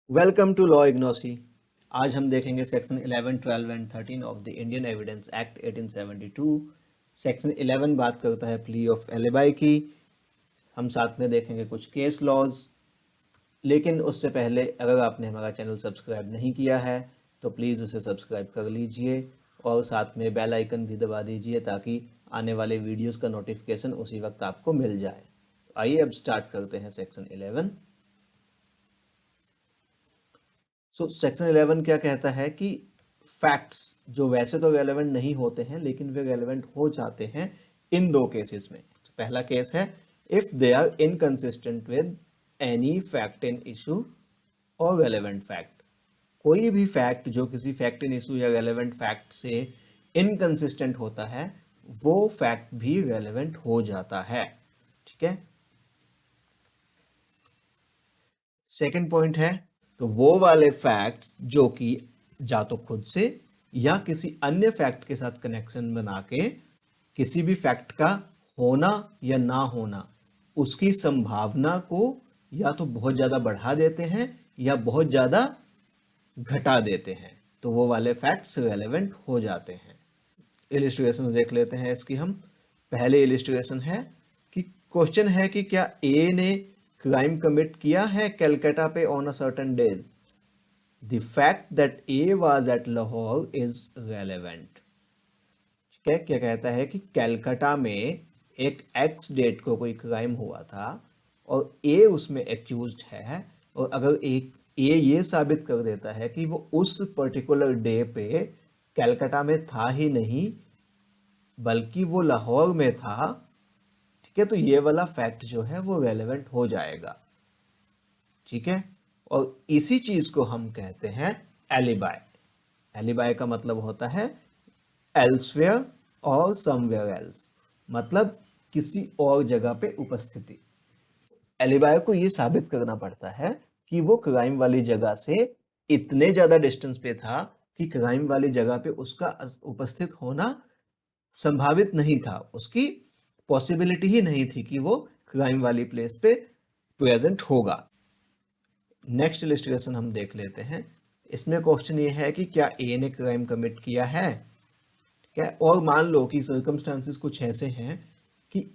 Welcome to law इग्नोसी। आज हम देखेंगे section 11, 12 and 13 of the Indian Evidence act 1872। Section 11 बात करता है प्ली ऑफ एलिबाई की। हम साथ में देखेंगे कुछ केस लॉज, लेकिन उससे पहले अगर आपने हमारा चैनल सब्सक्राइब नहीं किया है तो प्लीज़ उसे सब्सक्राइब कर लीजिए और साथ में बेल आइकन भी दबा दीजिए ताकि आने वाले वीडियोस का नोटिफिकेशन उसी वक्त आपको मिल जाए। आइए अब स्टार्ट करते हैं सेक्शन 11। सेक्शन 11 क्या कहता है कि फैक्ट्स जो वैसे तो रेलेवेंट नहीं होते हैं लेकिन वे रेलेवेंट हो जाते हैं इन दो केसेस में। पहला केस है if they are inconsistent with any fact in issue और रेलेवेंट फैक्ट। कोई भी फैक्ट जो किसी फैक्ट इन इशू या रेलेवेंट फैक्ट से इनकंसिस्टेंट होता है वो फैक्ट भी रेलेवेंट हो जाता है। ठीक है। सेकंड पॉइंट है तो वो वाले फैक्ट्स जो कि या तो खुद से या किसी अन्य फैक्ट के साथ कनेक्शन बना के किसी भी फैक्ट का होना या ना होना उसकी संभावना को या तो बहुत ज्यादा बढ़ा देते हैं या बहुत ज्यादा घटा देते हैं, तो वो वाले फैक्ट्स रेलेवेंट हो जाते हैं। इलिस्ट्रेशन देख लेते हैं इसकी हम। पहले इलिस्ट्रेशन है कि क्वेश्चन है कि क्या ए ने क्राइम कमिट किया है कलकत्ता पे on a certain days. The fact that A was at Lahore is relevant. ठीक है। क्या कहता है कि कलकत्ता में एक एक्स डेट को कोई क्राइम हुआ था और ए उसमें एक्यूज्ड है, और अगर एक ए ये साबित कर देता है कि वो उस पर्टिकुलर डे पे कलकत्ता में था ही नहीं बल्कि वो लाहौर में था, ठीक है, तो ये वाला फैक्ट जो है वो रेलेवेंट हो जाएगा। ठीक है। और इसी चीज को हम कहते हैं एलिबाई। एलिबाई का मतलब होता है एल्सवेयर और समवेयर एल्स, मतलब किसी और जगह पे उपस्थिति। एलिबाई को ये साबित करना पड़ता है कि वो क्राइम वाली जगह से इतने ज्यादा डिस्टेंस पे था कि क्राइम वाली जगह पे उसका उपस्थित होना संभावित नहीं था, उसकी पॉसिबिलिटी ही नहीं थी कि वो क्राइम वाली प्लेस पे प्रेजेंट होगा। नेक्स्ट इलिस्ट्रेशन हम देख लेते हैं। इसमें क्वेश्चन ये है कि क्या ए ने क्राइम कमिट किया है। क्या और मान लो कि सर्कमस्टांसेस कुछ ऐसे हैं कि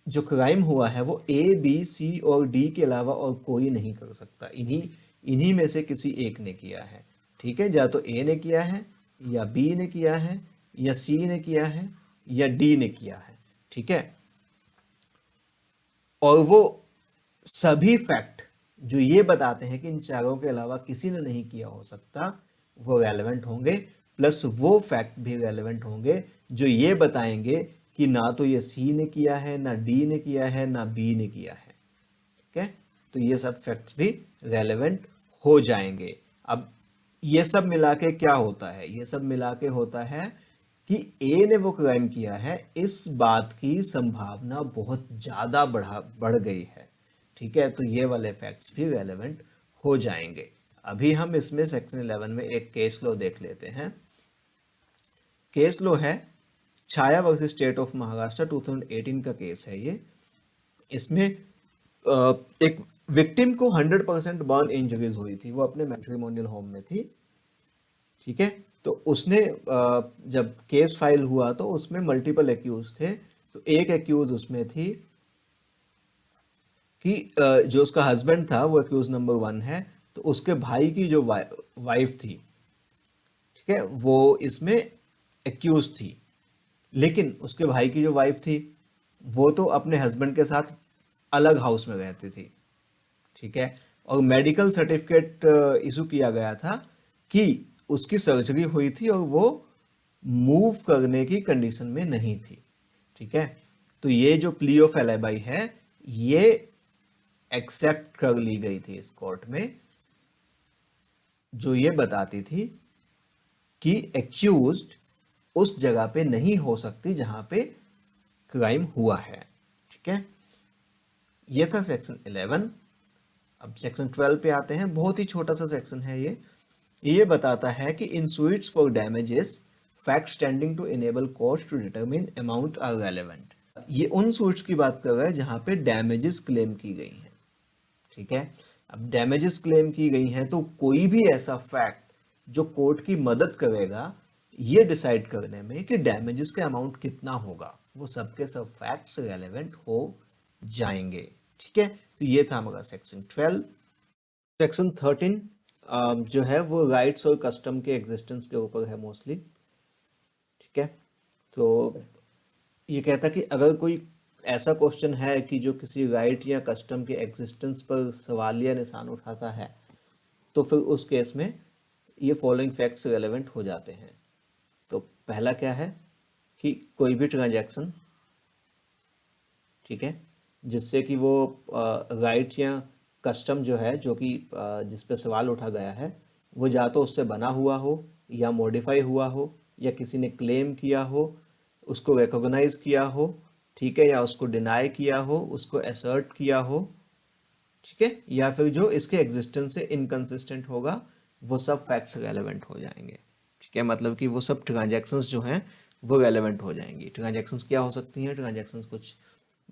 जो क्राइम हुआ है वो ए बी सी और डी के अलावा और कोई नहीं कर सकता, इन्हीं इन्हीं में से किसी एक ने किया है। ठीक है। या तो ए ने किया है या बी ने किया है या सी ने किया है या डी ने किया है। ठीक है। और वो सभी फैक्ट जो ये बताते हैं कि इन चारों के अलावा किसी ने नहीं किया हो सकता वो रेलेवेंट होंगे, प्लस वो फैक्ट भी रेलेवेंट होंगे जो ये बताएंगे कि ना तो ये सी ने किया है, ना डी ने किया है, ना बी ने किया है। ठीक है। तो ये सब फैक्ट्स भी रेलेवेंट हो जाएंगे। अब ये सब मिला के क्या होता है, ये सब मिला के होता है कि ए ने वो क्राइम किया है, इस बात की संभावना बहुत ज्यादा बढ़ गई है। ठीक है। तो ये वाले फैक्ट्स भी रेलेवेंट हो जाएंगे। अभी हम इसमें सेक्शन 11 में एक केस लॉ देख लेते हैं। केस लॉ है छाया वर्सेस स्टेट ऑफ महाराष्ट्र 2018 का केस है ये। इसमें एक विक्टिम को 100% बर्न इंजरीज हुई थी, वो अपने मैट्रिमोनियल होम में थी। ठीक है। तो उसने जब केस फाइल हुआ तो उसमें मल्टीपल एक्यूज थे। तो एक एक्यूज उसमें थी कि जो उसका हस्बैंड था वो एक्यूज नंबर 1 है, तो उसके भाई की जो वाइफ थी, ठीक है, वो इसमें एक्यूज थी। लेकिन उसके भाई की जो वाइफ थी वो तो अपने हस्बैंड के साथ अलग हाउस में रहती थी। ठीक है। और मेडिकल सर्टिफिकेट इशू किया गया था कि उसकी सर्जरी हुई थी और वो मूव करने की कंडीशन में नहीं थी। ठीक है। तो ये जो प्ली ऑफ एलिबाई है ये एक्सेप्ट कर ली गई थी इस कोर्ट में, जो ये बताती थी कि एक्यूज्ड उस जगह पे नहीं हो सकती जहां पे क्राइम हुआ है। ठीक है। ये था सेक्शन 11। अब सेक्शन 12 पे आते हैं। बहुत ही छोटा सा सेक्शन है ये बताता है कि in suits for damages fact standing to enable court to determine amount are relevant. ये उन suits की बात कर रहा है जहां पे डैमेजेस क्लेम की गई हैं। ठीक है। अब डैमेजेस क्लेम की गई हैं तो कोई भी ऐसा फैक्ट जो कोर्ट की मदद करेगा ये डिसाइड करने में कि डैमेजेस का अमाउंट कितना होगा, वो सब के सब फैक्ट्स रेलेवेंट हो जाएंगे। ठीक है, तो ये था हमारा सेक्शन 12। सेक्शन 13 जो है वो राइट्स और कस्टम के एग्जिस्टेंस के ऊपर है मोस्टली। ठीक है, तो ये कहता कि अगर कोई ऐसा क्वेश्चन है कि जो किसी राइट या कस्टम के एग्जिस्टेंस पर सवालिया निशान उठाता है तो फिर उस केस में ये फॉलोइंग फैक्ट्स रेलेवेंट हो जाते हैं। तो पहला क्या है कि कोई भी ट्रांजैक्शन, ठीक है, जिससे कि वो राइट या कस्टम जो है जो कि जिस पे सवाल उठा गया है वो या तो उससे बना हुआ हो या मॉडिफाई हुआ हो या किसी ने क्लेम किया हो, उसको रिकॉग्नाइज किया हो, ठीक है, या उसको डिनाई किया हो, उसको असर्ट किया हो, ठीक है, या फिर जो इसके एग्जिस्टेंस से इनकंसिस्टेंट होगा, वो सब फैक्ट्स रेलेवेंट हो जाएंगे। ठीक है, मतलब कि वो सब ट्रांजैक्शंस जो हैं वो रेलेवेंट हो जाएंगी। ट्रांजैक्शंस क्या हो सकती हैं? ट्रांजैक्शंस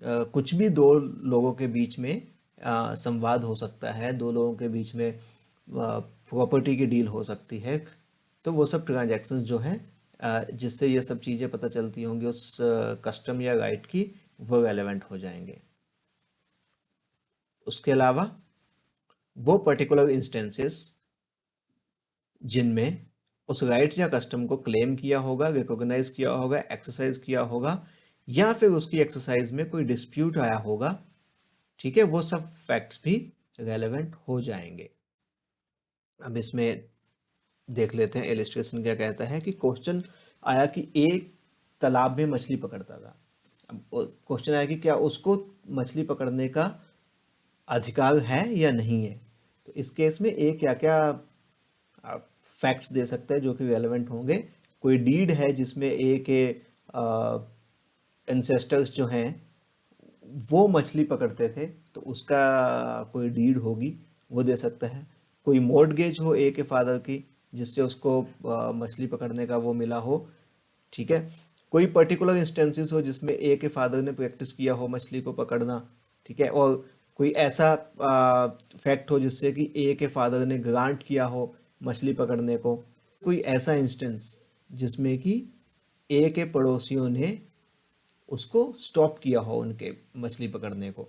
कुछ भी दो लोगों के बीच में संवाद हो सकता है, दो लोगों के बीच में प्रॉपर्टी की डील हो सकती है, तो वो सब ट्रांजैक्शंस जो हैं जिससे ये सब चीज़ें पता चलती होंगी उस कस्टम या राइट की, वो रेलेवेंट हो जाएंगे। उसके अलावा वो पर्टिकुलर इंस्टेंसेस जिनमें उस राइट या कस्टम को क्लेम किया होगा, रिकॉग्नाइज किया होगा, एक्सरसाइज किया होगा, या फिर उसकी एक्सरसाइज में कोई डिस्प्यूट आया होगा, ठीक है, वो सब फैक्ट्स भी रेलेवेंट हो जाएंगे। अब इसमें देख लेते हैं इलिस्ट्रेशन क्या कहता है कि क्वेश्चन आया कि एक तालाब में मछली पकड़ता था। अब क्वेश्चन आया कि क्या उसको मछली पकड़ने का अधिकार है या नहीं है। तो इस केस में ए क्या क्या फैक्ट्स दे सकता है जो कि रेलेवेंट होंगे। कोई डीड है जिसमें ए के एंसेस्टर्स जो हैं वो मछली पकड़ते थे, तो उसका कोई डीड होगी, वो दे सकता है। कोई मॉर्टगेज हो ए के फादर की जिससे उसको मछली पकड़ने का वो मिला हो, ठीक है। कोई पर्टिकुलर इंस्टेंसेस हो जिसमें ए के फादर ने प्रैक्टिस किया हो मछली को पकड़ना, ठीक है। और कोई ऐसा फैक्ट हो जिससे कि ए के फादर ने ग्रांट किया हो मछली पकड़ने को। कोई ऐसा इंस्टेंस जिसमें कि ए के पड़ोसियों ने उसको स्टॉप किया हो उनके मछली पकड़ने को,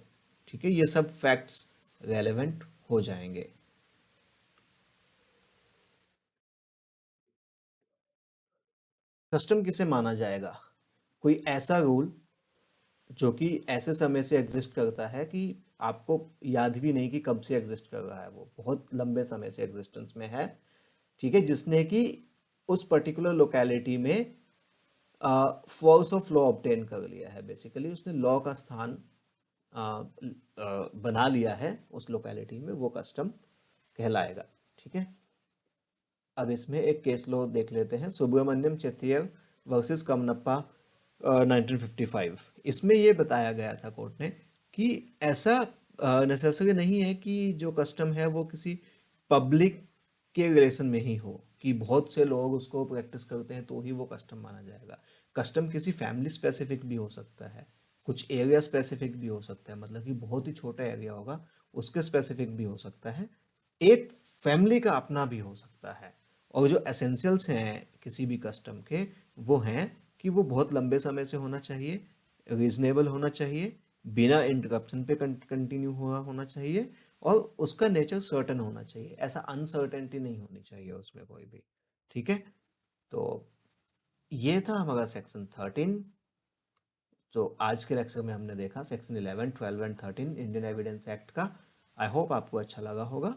ठीक है, ये सब फैक्ट्स रेलेवेंट हो जाएंगे। कस्टम किसे माना जाएगा? कोई ऐसा रूल जो कि ऐसे समय से एग्जिस्ट करता है कि आपको याद भी नहीं कि कब से एग्जिस्ट कर रहा है, वो बहुत लंबे समय से एग्जिस्टेंस में है, ठीक है, जिसने कि उस पर्टिकुलर लोकेलिटी में फोर्स ऑफ लॉ ऑब्टेन कर लिया है। बेसिकली उसने लॉ का स्थान बना लिया है उस लोकेलिटी में, वो कस्टम कहलाएगा। ठीक है, अब इसमें एक केस लॉ देख लेते हैं, सुब्रमण्यम चेत्तियर वर्सेस कमनप्पा 1955। इसमें ये बताया गया था कोर्ट ने कि ऐसा नेसेसरी नहीं है कि जो कस्टम है वो किसी पब्लिक के रिलेशन में ही हो, कि बहुत से लोग उसको प्रैक्टिस करते हैं तो ही वो कस्टम माना जाएगा। कस्टम किसी फैमिली स्पेसिफिक भी हो सकता है, कुछ एरिया स्पेसिफिक भी हो सकता है, मतलब कि बहुत ही छोटा एरिया होगा उसके स्पेसिफिक भी हो सकता है, एक फैमिली का अपना भी हो सकता है। और जो एसेंशियल्स हैं किसी भी कस्टम के वो हैं कि वो बहुत लंबे समय से होना चाहिए, रीजनेबल होना चाहिए, बिना इंटरप्शन पे कंटिन्यू हुआ होना चाहिए, और उसका नेचर सर्टन होना चाहिए, ऐसा अनसर्टेनिटी नहीं होनी चाहिए उसमें कोई भी। ठीक है, तो ये था हमारा सेक्शन 13। तो आज के लेक्चर में हमने देखा section 11, 12 and 13 Indian Evidence Act का। आई होप आपको अच्छा लगा होगा।